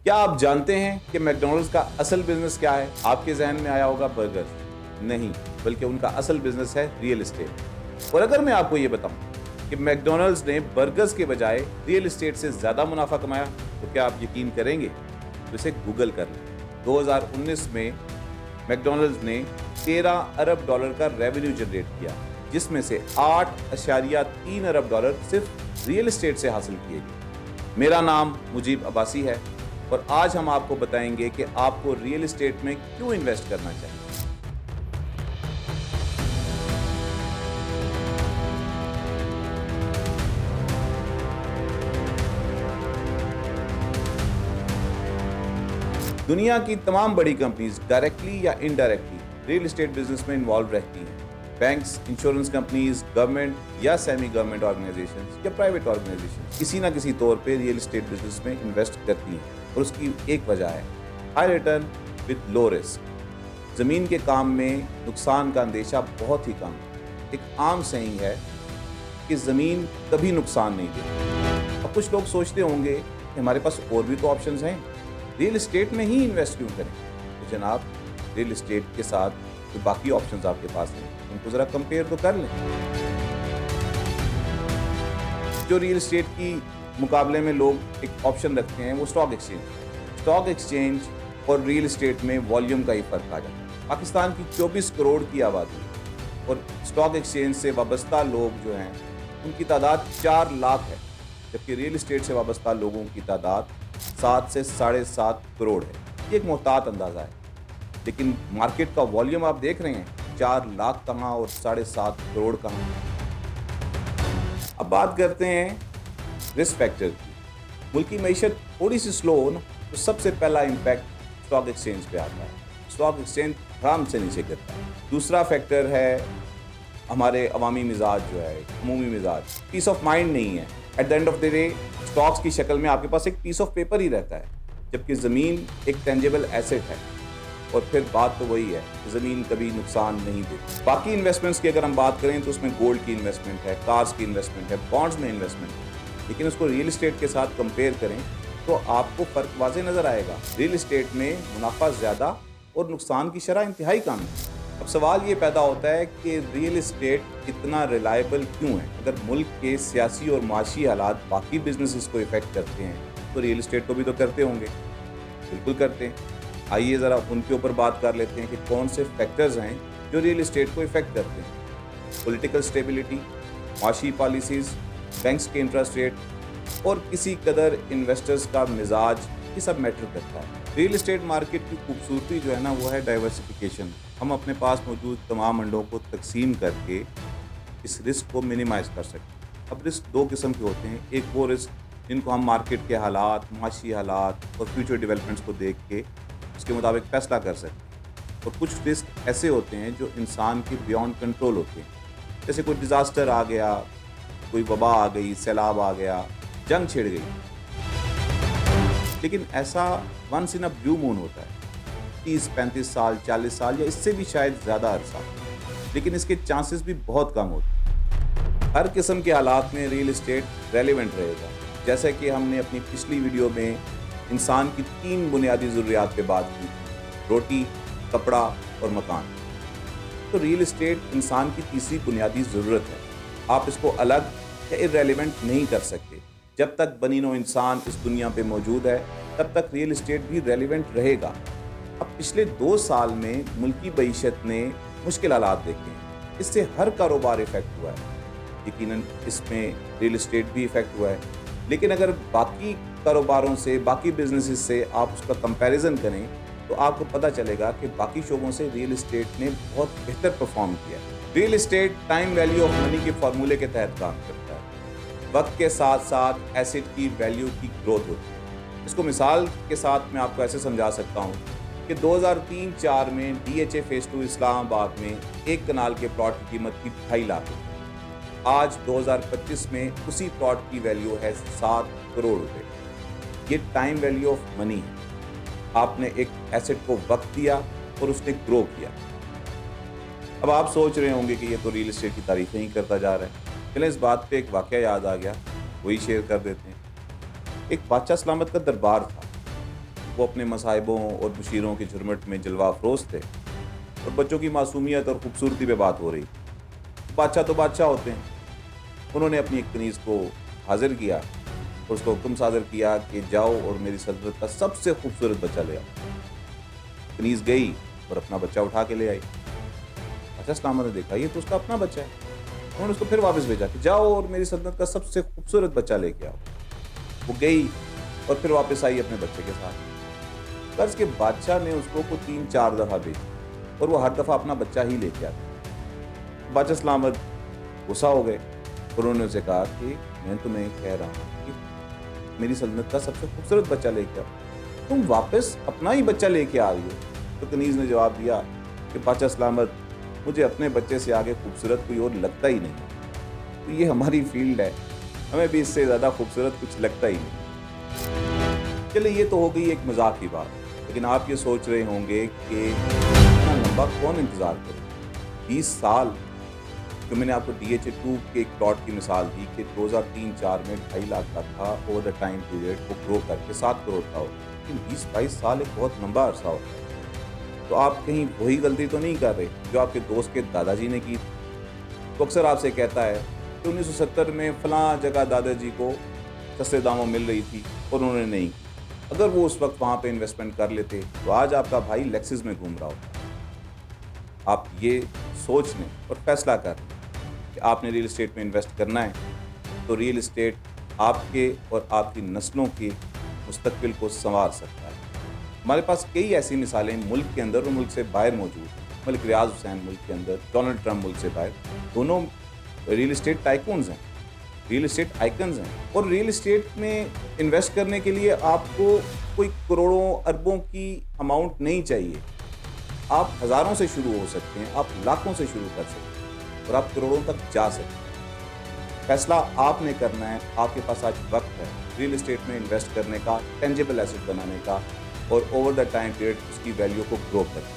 کیا آپ جانتے ہیں کہ میکڈونلڈز کا اصل بزنس کیا ہے؟ آپ کے ذہن میں آیا ہوگا برگر، نہیں، بلکہ ان کا اصل بزنس ہے ریئل اسٹیٹ۔ اور اگر میں آپ کو یہ بتاؤں کہ میکڈونلڈز نے برگرز کے بجائے ریئل اسٹیٹ سے زیادہ منافع کمایا تو کیا آپ یقین کریں گے؟ تو اسے گوگل کر لیں۔ 2019 میں میکڈونلڈز نے $13 ارب کا ریونیو جنریٹ کیا، جس میں سے $8.3 ارب صرف ریئل اسٹیٹ سے حاصل کیے گئے۔ میرا نام مجیب عباسی ہے اور آج ہم آپ کو بتائیں گے کہ آپ کو ریئل اسٹیٹ میں کیوں انویسٹ کرنا چاہیے۔ دنیا کی تمام بڑی کمپنیز ڈائریکٹلی یا انڈائریکٹلی ریئل اسٹیٹ بزنس میں انوالو رہتی ہیں۔ بینکس، انشورنس کمپنیز، گورنمنٹ یا سیمی گورنمنٹ آرگنائزیشنز یا پرائیویٹ آرگنائزیشنز کسی نہ کسی طور پہ ریئل اسٹیٹ بزنس میں انویسٹ کرتی ہیں، اور اس کی ایک وجہ ہے high return with low risk. زمین کے کام میں نقصان کا اندیشہ بہت ہی کم ہے۔ ایک عام سینگ ہے کہ زمین کبھی نقصان نہیں دیتی۔ اب کچھ لوگ سوچتے ہوں گے کہ ہمارے پاس اور بھی تو آپشنز ہیں، ریئل اسٹیٹ میں ہی انویسٹ کیوں کریں؟ تو جناب، ریئل اسٹیٹ کے ساتھ جو باقی آپشنز آپ کے پاس ہیں ان کو ذرا کمپیئر تو کر لیں۔ جو ریئل اسٹیٹ کی مقابلے میں لوگ ایک آپشن رکھتے ہیں وہ اسٹاک ایکسچینج۔ اسٹاک ایکسچینج اور ریئل اسٹیٹ میں والیوم کا ہی فرق آ جاتا ہے۔ پاکستان کی 24 کروڑ کی آبادی اور اسٹاک ایکسچینج سے وابستہ لوگ جو ہیں ان کی تعداد 4 لاکھ ہے، جبکہ ریئل اسٹیٹ سے وابستہ لوگوں کی تعداد 7 سے 7.5 کروڑ ہے۔ یہ ایک محتاط اندازہ ہے، لیکن مارکیٹ کا والیوم آپ دیکھ رہے ہیں، 4 لاکھ کہاں اور 7.5 کروڑ کہاں۔ اب بات کرتے ہیں رسک فیکٹر کی۔ ملکی معیشت تھوڑی سی سلو ہو نا تو سب سے پہلا امپیکٹ اسٹاک ایکسچینج پہ آتا ہے۔ اسٹاک ایکسچینج حرام سے نیچے گرتا ہے۔ دوسرا فیکٹر ہے ہمارے عوامی مزاج جو ہے، عمومی مزاج، پیس آف مائنڈ نہیں ہے۔ At the end of the day stocks کی شکل میں آپ کے پاس ایک پیس آف پیپر ہی رہتا ہے، جبکہ زمین ایک ٹینجیبل ایسٹ ہے۔ اور پھر بات تو وہی ہے، زمین کبھی نقصان نہیں دیتی۔ باقی انویسٹمنٹس کی اگر ہم بات کریں تو اس میں گولڈ کی انویسٹمنٹ ہے، کارز کی انویسٹمنٹ ہے، بانڈز میں انویسٹمنٹ ہے، لیکن اس کو ریئل اسٹیٹ کے ساتھ کمپیئر کریں تو آپ کو فرق واضح نظر آئے گا۔ ریئل اسٹیٹ میں منافع زیادہ اور نقصان کی شرح انتہائی کم ہے۔ اب سوال یہ پیدا ہوتا ہے کہ ریئل اسٹیٹ اتنا ریلائبل کیوں ہے؟ اگر ملک کے سیاسی اور معاشی حالات باقی بزنسز کو افیکٹ کرتے ہیں تو ریئل اسٹیٹ کو بھی تو کرتے ہوں گے۔ بالکل کرتے ہیں۔ آئیے ذرا ان کے اوپر بات کر لیتے ہیں کہ کون سے فیکٹرز ہیں جو ریئل اسٹیٹ کو افیکٹ کرتے ہیں۔ پولیٹیکل سٹیبلٹی، معاشی پالیسیز، بینکس کے انٹرسٹ ریٹ اور کسی قدر انویسٹرز کا مزاج، یہ سب میٹر کرتا ہے۔ ریئل اسٹیٹ مارکیٹ کی خوبصورتی جو ہے نا وہ ہے ڈائیورسفیکیشن۔ ہم اپنے پاس موجود تمام انڈوں کو تقسیم کر کے اس رسک کو منیمائز کر سکتے ہیں۔ اب رسک 2 قسم کے ہوتے ہیں۔ ایک وہ رسک جن کو ہم مارکیٹ کے حالات، معاشی حالات اور فیوچر ڈیولپمنٹس کو دیکھ کے اس کے مطابق فیصلہ کر سکتے ہیں، اور کچھ رسک ایسے ہوتے ہیں جو انسان کے بیونڈ کنٹرول ہوتے ہیں۔ جیسے کوئی ڈیزاسٹر آ گیا، کوئی وبا آ گئی، سیلاب آ گیا، جنگ چھڑ گئی، لیکن ایسا ونس ان اے بلیو مون ہوتا ہے، 30-35 سال، 40 سال یا اس سے بھی شاید زیادہ عرصہ، لیکن اس کے چانسز بھی بہت کم ہوتے ہیں۔ ہر قسم کے حالات میں ریئل اسٹیٹ ریلیونٹ رہے گا۔ جیسا کہ ہم نے اپنی پچھلی ویڈیو میں انسان کی 3 بنیادی ضروریات پہ بات کی، روٹی، کپڑا اور مکان، تو ریئل اسٹیٹ انسان کی تیسری بنیادی ضرورت ہے۔ آپ اس کو الگ یا ارریلیونٹ نہیں کر سکتے۔ جب تک بنی نوع انسان اس دنیا پہ موجود ہے تب تک ریئل اسٹیٹ بھی ریلیونٹ رہے گا۔ اب پچھلے 2 سال میں ملکی معیشت نے مشکل حالات دیکھے ہیں، اس سے ہر کاروبار افیکٹ ہوا ہے، یقیناً اس میں ریئل اسٹیٹ بھی افیکٹ ہوا ہے۔ لیکن اگر باقی کاروباروں سے، باقی بزنسز سے آپ اس کا کمپیریزن کریں تو آپ کو پتہ چلے گا کہ باقی شعبوں سے ریئل اسٹیٹ نے بہت بہتر پرفارم کیا ہے۔ Real estate time value of money کے فارمولے کے تحت کام کرتا ہے۔ وقت کے ساتھ ساتھ ایسٹ کی ویلیو کی گروتھ ہوتی ہے۔ اس کو مثال کے ساتھ میں آپ کو ایسے سمجھا سکتا ہوں کہ 2003-04 میں DHA فیس 2 اسلام آباد میں ایک کنال کے پلاٹ کی قیمت تھی 2.5 لاکھ روپے۔ آج 2025 میں اسی پلاٹ کی ویلیو ہے 7 کروڑ روپے۔ یہ ٹائم ویلیو آف منی ہے۔ آپ نے ایک ایسٹ کو وقت دیا اور اس نے گرو کیا۔ اب آپ سوچ رہے ہوں گے کہ یہ تو ریئل اسٹیٹ کی تعریفیں ہی کرتا جا رہا ہے۔ چلیں اس بات پہ ایک واقعہ یاد آ گیا، وہی شیئر کر دیتے ہیں۔ ایک بادشاہ سلامت کا دربار تھا، وہ اپنے مصاحبوں اور مشیروں کے جھرمٹ میں جلوہ افروز تھے اور بچوں کی معصومیت اور خوبصورتی پہ بات ہو رہی. بادشاہ تو بادشاہ ہوتے ہیں. انہوں نے اپنی ایک کنیز کو حاضر کیا اور اس کو حکم صادر کیا کہ جاؤ اور میری سلطنت کا سب سے خوبصورت بچہ لے آؤ. کنیز گئی اور اپنا بچہ اٹھا کے لے آئی. بادشاہ سلامت نے دیکھا یہ تو اس کا اپنا بچہ ہے. انہوں نے اس کو پھر واپس بھیجا کہ جاؤ اور میری سلطنت کا سب سے خوبصورت بچہ لے کے آؤ. وہ گئی اور پھر واپس آئی اپنے بچے کے ساتھ. قرض کے بادشاہ نے اس کو 3-4 دفعہ بھیجا اور وہ ہر دفعہ اپنا بچہ ہی لے کے آتا. بادشاہ سلامت غصہ ہو گئے اور انہوں نے اسے کہا کہ میں تمہیں کہہ رہا ہوں کہ میری سلطنت کا سب سے خوبصورت بچہ لے کے آؤ, تم واپس اپنا ہی بچہ لے کے آ رہی ہو. تو کنیز نے جواب دیا کہ بادشاہ سلامت مجھے اپنے بچے سے آگے خوبصورت کوئی اور لگتا ہی نہیں. تو یہ ہماری فیلڈ ہے, ہمیں بھی اس سے زیادہ خوبصورت کچھ لگتا ہی نہیں. چلے یہ تو ہو گئی ایک مذاق کی بات, لیکن آپ یہ سوچ رہے ہوں گے کہ اتنا لمبا کون انتظار کرے. 20 سال جو میں نے آپ کو DHA2 کے ایک پلاٹ کی مثال دی کہ 2003-4 میں 2.5 لاکھ کا تھا, اوور دا ٹائم پیریڈ وہ گرو کر کے 7 کروڑ کا ہو. لیکن 20-22 سال ایک بہت لمبا عرصہ ہوتا ہے. تو آپ کہیں وہی غلطی تو نہیں کر رہے جو آپ کے دوست کے دادا جی نے کی. تو اکثر آپ سے کہتا ہے کہ 1970 میں فلاں جگہ دادا جی کو سستے داموں مل رہی تھی اور انہوں نے نہیں کی. اگر وہ اس وقت وہاں پہ انویسٹمنٹ کر لیتے تو آج آپ کا بھائی لیکسس میں گھوم رہا ہوتا. آپ یہ سوچ لیں اور فیصلہ کر لیں کہ آپ نے ریل اسٹیٹ میں انویسٹ کرنا ہے تو ریل اسٹیٹ آپ کے اور آپ کی نسلوں کے مستقبل کو سنوار سکتا ہے. ہمارے پاس کئی ایسی مثالیں ملک کے اندر اور ملک سے باہر موجود ہیں. ملک ریاض حسین ملک کے اندر, ڈونلڈ ٹرمپ ملک سے باہر, دونوں ریل اسٹیٹ ٹائکونز ہیں, ریل اسٹیٹ آئیکنز ہیں. اور ریل اسٹیٹ میں انویسٹ کرنے کے لیے آپ کو کوئی کروڑوں اربوں کی اماؤنٹ نہیں چاہیے. آپ ہزاروں سے شروع ہو سکتے ہیں, آپ لاکھوں سے شروع کر سکتے ہیں اور آپ کروڑوں تک جا سکتے ہیں. فیصلہ آپ نے کرنا ہے. آپ کے پاس آج وقت ہے ریل اسٹیٹ میں انویسٹ کرنے کا, ٹینجیبل ایسٹ بنانے کا اور اوور دا ٹائم پیریڈ اس کی ویلیو کو گرو کرنا.